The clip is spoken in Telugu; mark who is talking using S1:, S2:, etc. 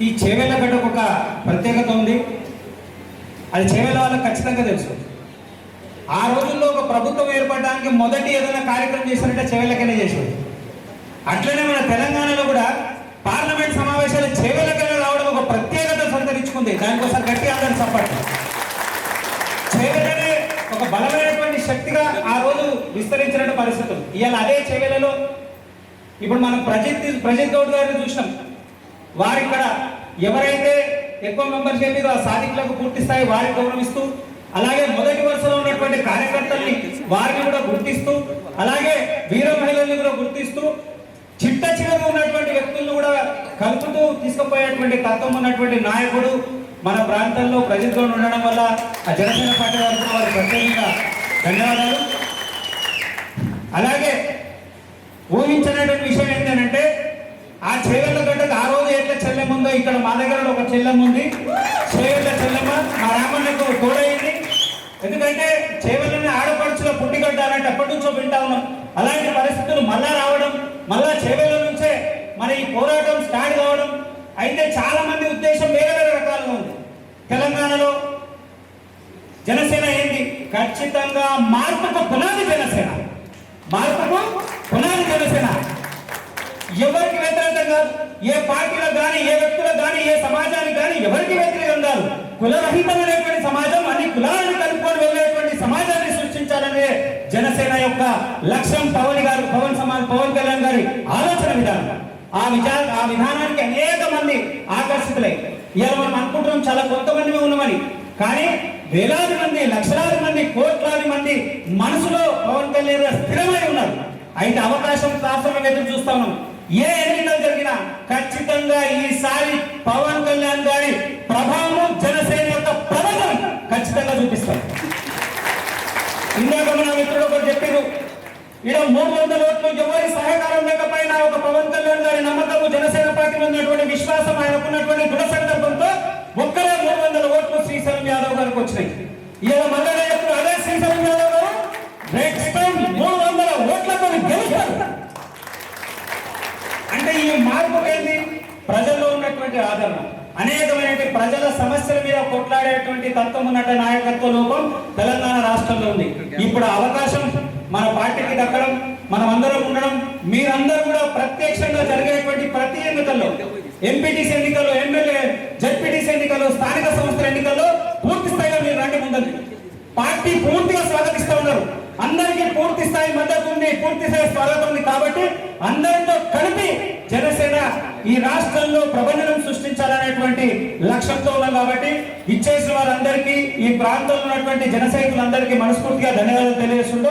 S1: ఈ చేవెళ్ళ గడ్డకు ఒక ప్రత్యేకత ఉంది. అది చేవెళ్ళ వాళ్ళకి ఖచ్చితంగా తెలుసు. ఆ రోజుల్లో ఒక ప్రభుత్వం ఏర్పడడానికి మొదటి ఏదైనా కార్యక్రమం చేశారంటే చేవెళ్ళకైనా చేసేది. అట్లనే మన తెలంగాణలో కూడా పార్లమెంట్ సమావేశాలు చేవెళ్ళకైనా రావడం ఒక ప్రత్యేకత సంతరించుకుంది. దానికోసం గట్టి అందరూ సపోర్ట్. చేవెళ్ళనే ఒక బలమైనటువంటి శక్తిగా ఆ రోజు విస్తరించిన పరిస్థితులు. ఇవాళ అదే చేవెళ్ళలో ఇప్పుడు మనం ప్రజిత్ గౌడ్ గారిని చూసినాం. వారు ఇక్కడ ఎవరైతే ఎక్కువ మెంబర్షిప్ మీద సాధికులకు పూర్తి స్థాయి వారికి గౌరవిస్తూ, అలాగే మొదటి వరుసలో ఉన్నటువంటి కార్యకర్తల్ని వారిని కూడా గుర్తిస్తూ, అలాగే వీర మహిళల్ని కూడా గుర్తిస్తూ, చిట్ట చివరిగా ఉన్నటువంటి వ్యక్తులను కూడా కలుపుతూ తీసుకుపోయేటువంటి తత్వం ఉన్నటువంటి నాయకుడు మన ప్రాంతంలో ప్రజిత్ గౌడ్ ఉండడం వల్ల ఆ జనసేన పార్టీ వారికి ప్రత్యేకంగా ధన్యవాదాలు. అలాగే ఊహించినటువంటి విషయం ఏంటంటే ఆ చేవెళ్ళ గడ్డకు ఆ రోజు ఎట్లా చెల్లెమ్మ ఉందో ఇక్కడ మా దగ్గర ఒక చెల్లెమ్మ ఉంది. చేవెళ్ళ చెల్లెమ్మ మా రామన్నకు తోడైంది. ఎందుకంటే చేవెళ్ళని ఆడపడుచుల పుట్టిగడ్డ అన్నట్టు ఎప్పటి నుంచో వింటా ఉన్నాం. అలాంటి పరిస్థితులు మళ్ళా రావడం, మళ్ళా చేవెళ్ళ నుంచే మన ఈ పోరాటం స్టార్ట్ కావడం. అయితే చాలా మంది ఉద్దేశం వేరే వేరే రకాలుగా ఉంది. తెలంగాణలో జనసేన ఏంటి? ఖచ్చితంగా మార్పుకు పునాది జనసేన, మార్పుకు పునాది జనసేన. ఎవరికి వ్యతిరేకం కాదు. ఏ పార్టీలకు కానీ, ఏ వ్యక్తులకు కానీ, ఏ సమాజానికి కానీ ఎవరికి వ్యతిరేకం కాదు. కులరహితమైనటువంటి సమాజం, అన్ని కులాలను కలుపుకొని వెళ్ళేటువంటి సమాజాన్ని సృష్టించాలనే జనసేన యొక్క లక్ష్యం. పవన్ కళ్యాణ్ గారి ఆలోచన విధానం. ఆ విధానానికి అనేక మంది ఆకర్షితులై ఇవాళ మనం అనుకుంటున్నాం చాలా కొంతమంది ఉన్నామని. కానీ వేలాది మంది, లక్షలాది మంది, కోట్లాది మంది మనసులో పవన్ కళ్యాణ్ గారు స్థిరమై ఉన్నారు. అయితే అవకాశం కోసం ఎదురు చూస్తా ఉన్నాం. ఏ ఎన్నికలు జరిగినా ఖచ్చితంగా ఈసారి పవన్ కళ్యాణ్ గారి ప్రభావం, జనసేన యొక్క ప్రభావం ఖచ్చితంగా చూపిస్తాం. ఇందాక మన మిత్రుడు ఒకరు చెప్పారు, ఇక్కడ 300 ఓట్లు ఎవరి సహకారం లేకపోయినా ఒక పవన్ కళ్యాణ్ గారి నమ్మకము, జనసేన పార్టీ ఉన్నటువంటి విశ్వాసం, ఆయనకున్నటువంటి దృఢ సంకల్పంతో ఒక్కరే 300 ఓట్లు శ్రీశైలం యాదవ్ గారికి వచ్చినాయి. ఇలా మళ్ళీ ఎప్పుడు అదే శ్రీశైలం యాదవ్ గారు నెక్స్ట్ టైం 300 ఓట్లతో గెలుస్తారు. అంటే ఈ మార్పు ఏంటి? ప్రజల్లో ఉన్నటువంటి ఆదరణ, అనేకమైన ప్రజల సమస్యల మీద కొట్లాడేటువంటి తత్వం ఉన్నట్టు నాయకత్వ లోపం తెలంగాణ రాష్ట్రంలో ఉంది. ఇప్పుడు అవకాశం మన పార్టీకి దక్కడం, మనం అందరం ఉండడం, మీరందరూ కూడా ప్రత్యక్షంగా జరిగేటువంటి ప్రతి ఎన్నికల్లో, ఎంపీటీసీ ఎన్నికల్లో, ఎమ్మెల్యే జడ్పీటీసీ ఎన్నికల్లో, స్థానిక సంస్థల ఎన్నికల్లో పూర్తి స్థాయిలో మీరు రండి ముందుకు. పార్టీ పూర్తిగా స్వాగతిస్తూ ఉన్నారు. అందరికీ పూర్తి స్థాయి మద్దతు ఉంది, పూర్తి స్థాయి స్వాగతం ఉంది. కాబట్టి అందరితో కలిపి జనసేన ఈ రాష్ట్రంలో ప్రభంజనం సృష్టించాలనేటువంటి లక్ష్యంతో ఉన్నాం. కాబట్టి ఇచ్చేసిన వారందరికీ, ఈ ప్రాంతంలో ఉన్నటువంటి జన సైనికులందరికీ మనస్ఫూర్తిగా ధన్యవాదాలు తెలియజేస్తున్నాం.